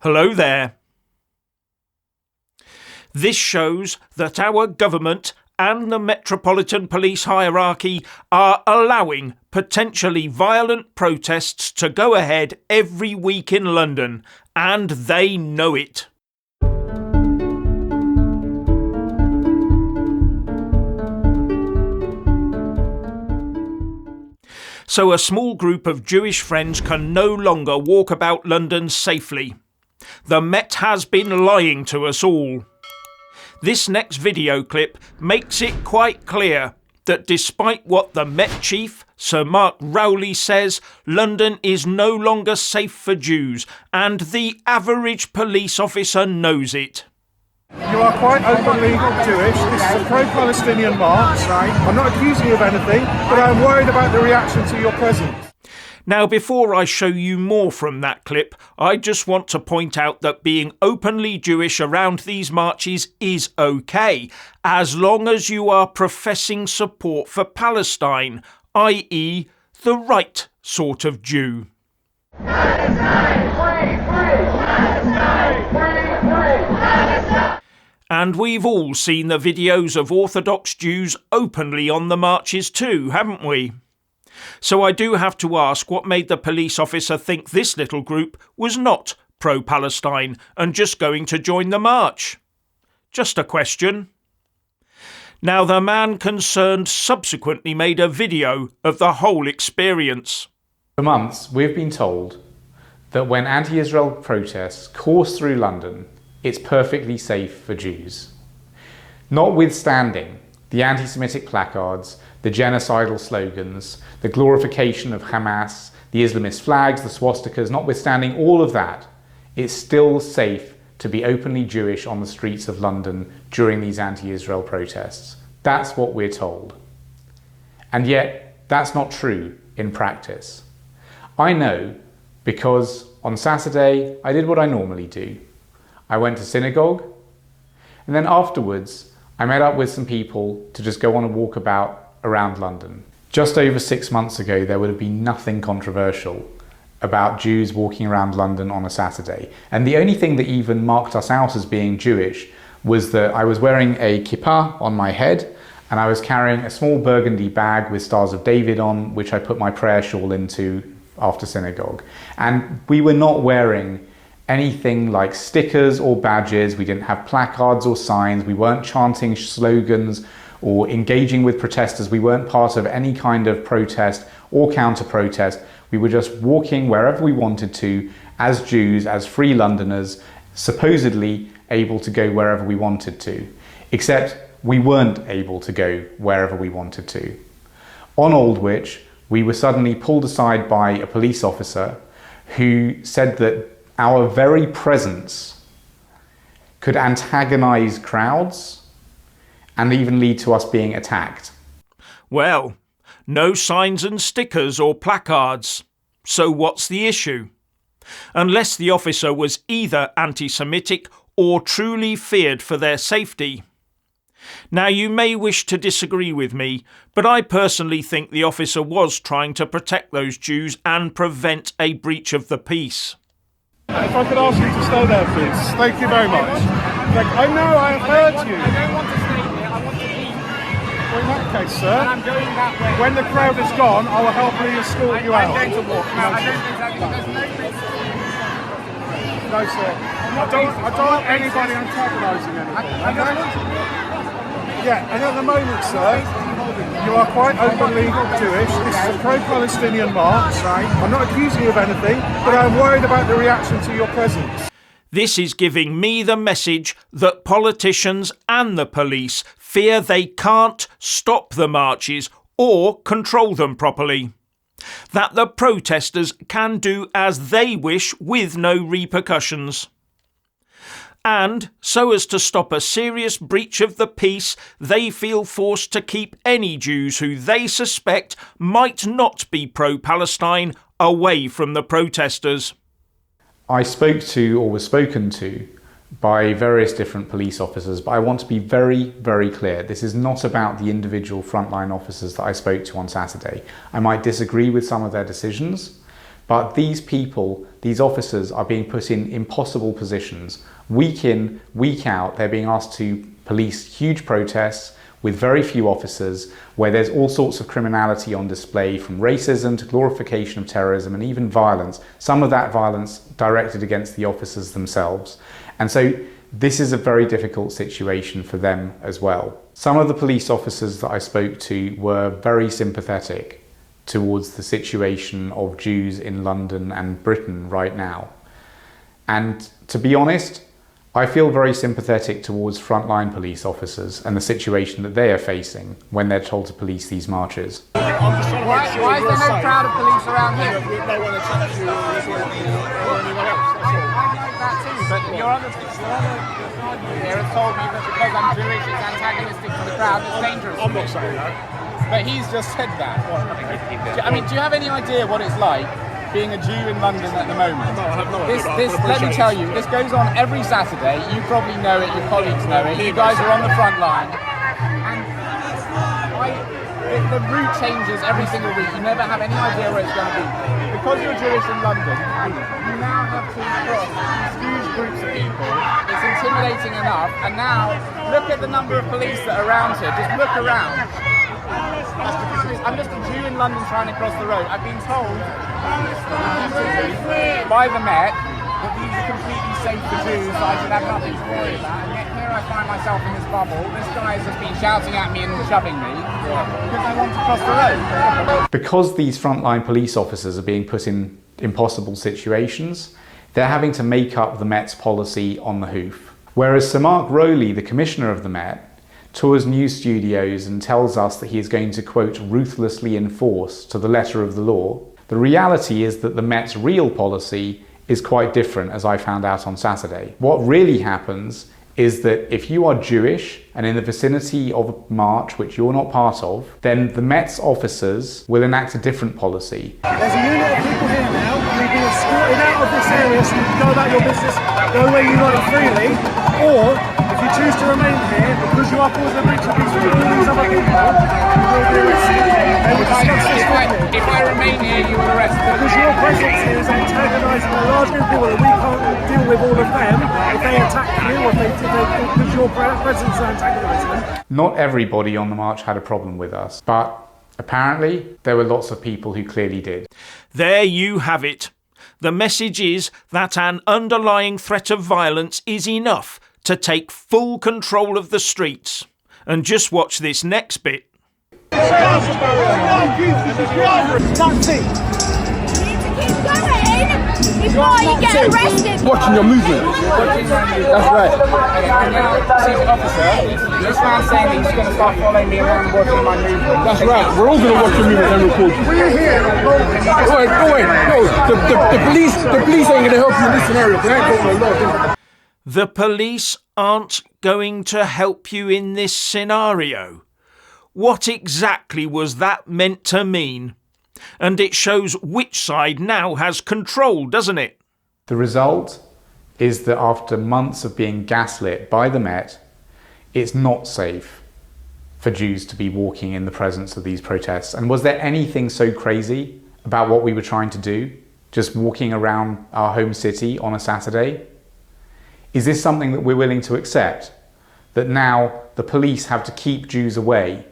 Hello there. This shows that our government and the Metropolitan Police hierarchy are allowing potentially violent protests to go ahead every week in London, and they know it. So a small group of Jewish friends can no longer walk about London safely. The Met has been lying to us all. This next video clip makes it quite clear that despite what the Met chief, Sir Mark Rowley, says, London is no longer safe for Jews, and the average police officer knows it. You are quite openly Jewish. This is a pro-Palestinian march. I'm not accusing you of anything, but I'm worried about the reaction to your presence. Now, before I show you more from that clip, I just want to point out that being openly Jewish around these marches is okay, as long as you are professing support for Palestine, i.e. the right sort of Jew. Palestine, free, free! Palestine, free, free! Palestine! And we've all seen the videos of Orthodox Jews openly on the marches too, haven't we? So I do have to ask what made the police officer think this little group was not pro-Palestine and just going to join the march? Just a question. Now, the man concerned subsequently made a video of the whole experience. For months, we've been told that when anti-Israel protests course through London, it's perfectly safe for Jews. Notwithstanding the anti-Semitic placards, the genocidal slogans, the glorification of Hamas, the Islamist flags, the swastikas, notwithstanding all of that, it's still safe to be openly Jewish on the streets of London during these anti-Israel protests. That's what we're told. And yet, that's not true in practice. I know because on Saturday, I did what I normally do. I went to synagogue, and then afterwards, I met up with some people to just go on a walkabout around London. Just over 6 months ago, there would have been nothing controversial about Jews walking around London on a Saturday. And the only thing that even marked us out as being Jewish was that I was wearing a kippah on my head, and I was carrying a small burgundy bag with Stars of David on, which I put my prayer shawl into after synagogue. And we were not wearing anything like stickers or badges. We didn't have placards or signs. We weren't chanting slogans or engaging with protesters. We weren't part of any kind of protest or counter-protest. We were just walking wherever we wanted to as Jews, as free Londoners, supposedly able to go wherever we wanted to. Except we weren't able to go wherever we wanted to. On Aldwych, we were suddenly pulled aside by a police officer who said that our very presence could antagonize crowds and even lead to us being attacked. Well, no signs and stickers or placards. So what's the issue? Unless the officer was either anti-Semitic or truly feared for their safety. Now, you may wish to disagree with me, but I personally think the officer was trying to protect those Jews and prevent a breach of the peace. If I could ask you to stay there, please. Thank you very much. I know, I have heard you. I don't want to stay here, I want to leave. Well, in that case, sir, And I'm going that way. when the crowd is gone, I will happily escort you out. I'm going to walk. No, I don't think so. There's no reason. No, sir. I don't want anybody antagonising anything. Yeah, and at the moment, sir, you are quite openly Jewish. This is a pro-Palestinian march. I'm not accusing you of anything, but I'm worried about the reaction to your presence. This is giving me the message that politicians and the police fear they can't stop the marches or control them properly. That the protesters can do as they wish with no repercussions. And, so as to stop a serious breach of the peace, they feel forced to keep any Jews who they suspect might not be pro-Palestine away from the protesters. I spoke to, or was spoken to, by various different police officers, but I want to be very, very clear. This is not about the individual frontline officers that I spoke to on Saturday. I might disagree with some of their decisions, But these people, these officers, are being put in impossible positions. Week in, week out, they're being asked to police huge protests with very few officers, where there's all sorts of criminality on display, from racism to glorification of terrorism and even violence, some of that violence directed against the officers themselves. And so this is a very difficult situation for them as well. Some of the police officers that I spoke to were very sympathetic towards the situation of Jews in London and Britain right now. And to be honest, I feel very sympathetic towards frontline police officers and the situation that they are facing when they're told to police these marches. Why is there no crowd of police around here? No one attacks you or anyone else. That's all. I like that too, but your other side here has told me that because I'm Jewish, it's antagonistic to the crowd, it's dangerous. I'm not saying that. But he's just said that. I mean, do you have any idea what it's like being a Jew in London at the moment? No, I have no idea. Let me tell you, this goes on every Saturday. You probably know it, your colleagues know it. You guys are on the front line. And the route changes every single week. You never have any idea where it's going to be. Because you're Jewish in London, you now have to cross these huge groups of people. It's intimidating enough. And now, look at the number of police that are around here. Just look around. I'm just a Jew in London trying to cross the road. I've been told by the Met that these are completely safe for Jews, so I should have nothing to worry about. And yet here I find myself in this bubble. This guy has just been shouting at me and shoving me because I want to cross the road. Because these frontline police officers are being put in impossible situations, they're having to make up the Met's policy on the hoof. Whereas Sir Mark Rowley, the Commissioner of the Met, tours news studios and tells us that he is going to, quote, ruthlessly enforce to the letter of the law, the reality is that the Met's real policy is quite different, as I found out on Saturday. What really happens is that if you are Jewish and in the vicinity of a march which you're not part of, then the Met's officers will enact a different policy. There's a unit of people here now. You'll be escorted out of this area so you can go about your business, go where you like freely, or if you choose to remain here because you are causing a breach of peace with all these other people, you will be arrested. They will discuss this with me. If I remain here, you will arrest me. Because your presence here is antagonising a large group of people and we can't deal with all of them if they attack you or because your presence is antagonising them. Not everybody on the march had a problem with us, but apparently there were lots of people who clearly did. There you have it. The message is that an underlying threat of violence is enough to take full control of the streets. And just watch this next bit. That's it. Keep going before you get arrested. Watching your movement. That's right. And now, chief officer, this man's saying that he's going to start following me around watching my movement. That's right. We're all going to watch your movement and record you. We're here. Wait. No, the police ain't going to help you in this scenario. They ain't going to law. The police aren't going to help you in this scenario. What exactly was that meant to mean? And it shows which side now has control, doesn't it? The result is that after months of being gaslit by the Met, it's not safe for Jews to be walking in the presence of these protests. And was there anything so crazy about what we were trying to do? Just walking around our home city on a Saturday? Is this something that we're willing to accept? That now the police have to keep Jews away?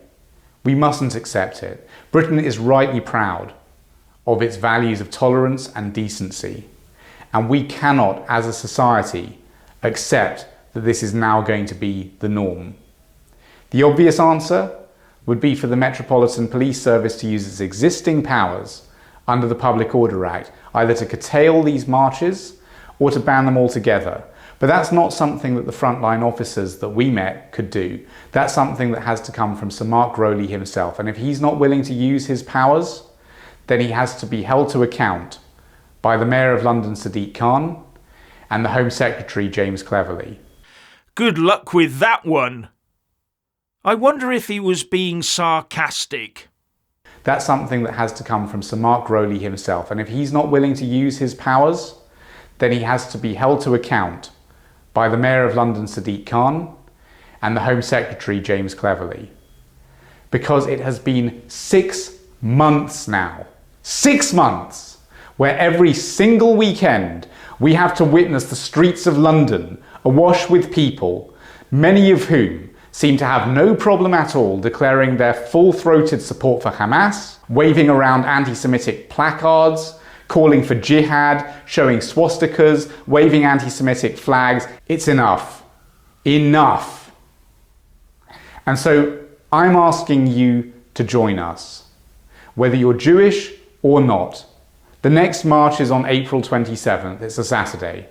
We mustn't accept it. Britain is rightly proud of its values of tolerance and decency. And we cannot, as a society, accept that this is now going to be the norm. The obvious answer would be for the Metropolitan Police Service to use its existing powers under the Public Order Act, either to curtail these marches or to ban them altogether. But that's not something that the frontline officers that we met could do. That's something that has to come from Sir Mark Rowley himself. And if he's not willing to use his powers, then he has to be held to account by the Mayor of London, Sadiq Khan, and the Home Secretary, James Cleverly. Good luck with that one. I wonder if he was being sarcastic. That's something that has to come from Sir Mark Rowley himself. And if he's not willing to use his powers, then he has to be held to account by the Mayor of London, Sadiq Khan, and the Home Secretary, James Cleverly. Because it has been 6 months now. 6 months! where every single weekend we have to witness the streets of London awash with people, many of whom seem to have no problem at all declaring their full-throated support for Hamas, waving around anti-Semitic placards, calling for jihad, showing swastikas, waving anti-Semitic flags. It's enough. Enough. And so I'm asking you to join us, whether you're Jewish or not. The next march is on April 27th. It's a Saturday.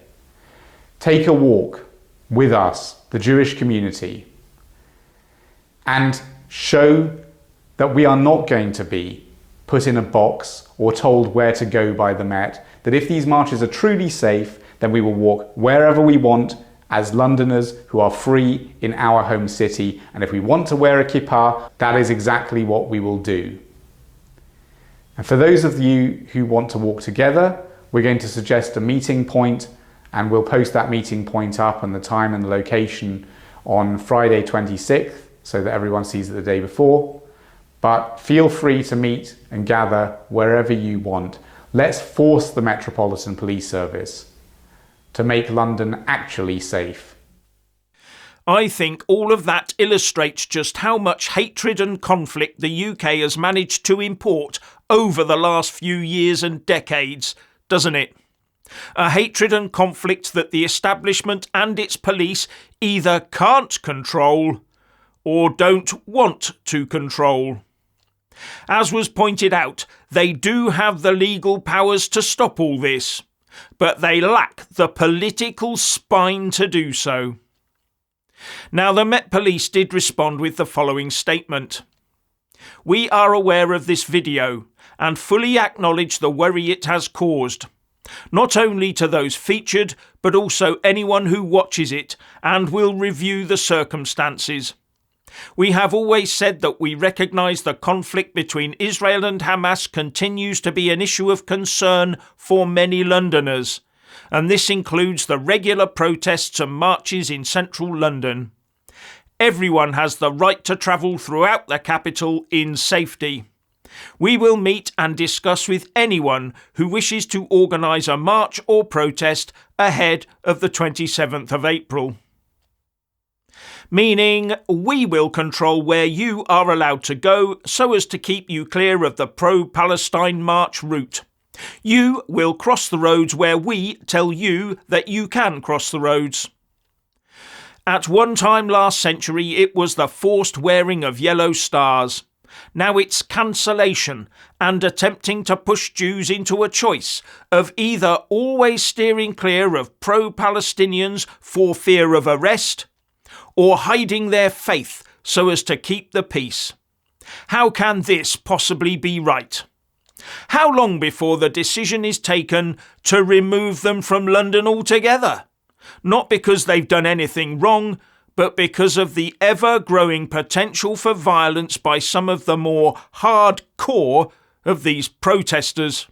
Take a walk with us, the Jewish community, and show that we are not going to be put in a box or told where to go by the Met, that if these marches are truly safe, then we will walk wherever we want as Londoners who are free in our home city. And if we want to wear a kippah, that is exactly what we will do. And for those of you who want to walk together, we're going to suggest a meeting point, and we'll post that meeting point up and the time and the location on Friday 26th so that everyone sees it the day before. But feel free to meet and gather wherever you want. Let's force the Metropolitan Police Service to make London actually safe. I think all of that illustrates just how much hatred and conflict the UK has managed to import over the last few years and decades, doesn't it? A hatred and conflict that the establishment and its police either can't control or don't want to control. As was pointed out, they do have the legal powers to stop all this, but they lack the political spine to do so. Now, the Met Police did respond with the following statement. We are aware of this video and fully acknowledge the worry it has caused, not only to those featured, but also anyone who watches it, and will review the circumstances. We have always said that we recognise the conflict between Israel and Hamas continues to be an issue of concern for many Londoners, and this includes the regular protests and marches in central London. Everyone has the right to travel throughout the capital in safety. We will meet and discuss with anyone who wishes to organise a march or protest ahead of the 27th of April. Meaning, we will control where you are allowed to go so as to keep you clear of the pro-Palestine march route. You will cross the roads where we tell you that you can cross the roads. At one time last century, it was the forced wearing of yellow stars. Now it's cancellation and attempting to push Jews into a choice of either always steering clear of pro-Palestinians for fear of arrest, or hiding their faith so as to keep the peace. How can this possibly be right? How long before the decision is taken to remove them from London altogether? Not because they've done anything wrong, but because of the ever-growing potential for violence by some of the more hardcore of these protesters.